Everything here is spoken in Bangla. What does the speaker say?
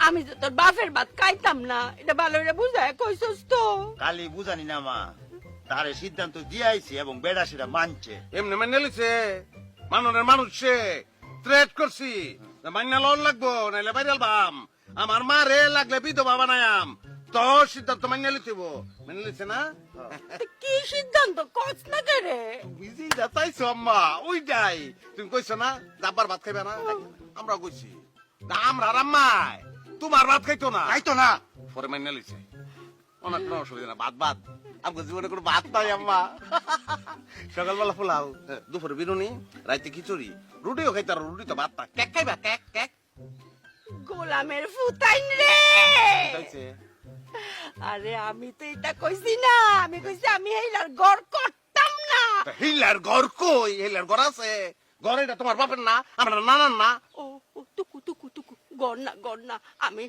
আমি তো তোর বাপের ভাত খাইতাম না, এটা ভালো করে বুঝায় কইছস তো। কালি বুঝানি না মা, তারে সিদ্ধান্ত দিয়ে আইছি এবং বেড়া সেটা মানছে। এমনি মেনে লিছে মাননের মানুষ সে থ্রেট করছি মাইনা লোন লাগবো নাইলে বাইরাল বাম আমার মা রে লাগলে বিধবা বানায়াম তো সিদ্ধান্ত মাইনা লিতেব মেনে লিছে না তো কি সিদ্ধান্ত কস না করে? বুঝি যাতাইছো আম্মা ওই যাই তুমি কইছো না যাবার ভাত খাইবে না আমরা কইছি আমরা রাম্মাই তোমার ভাত খাইতো না তাই তো না। পরে মাইনা লিছে অনেক কোনো অসুবিধা না ভাত আমাকে জীবনে কোনো ভাত নাই আম্মা সকালবেলা পোলাও দুপুরে বিরুনি রাইতে খিচুড়ি রুটিও খাইতে আর রুটি তো ভাত না কেক খাইবা কেক কেক গোলামের ফুতাইন রে। খাইছে আরে আমি তো এটা কইছি না, আমি কইছি আমি এইলার গড় করতাম না। হিলার ঘর কই হিলার ঘর আছে ঘর এটা তোমার বাপের না আমার নানার না ও টুকু টুকু টুকু গড় না আমি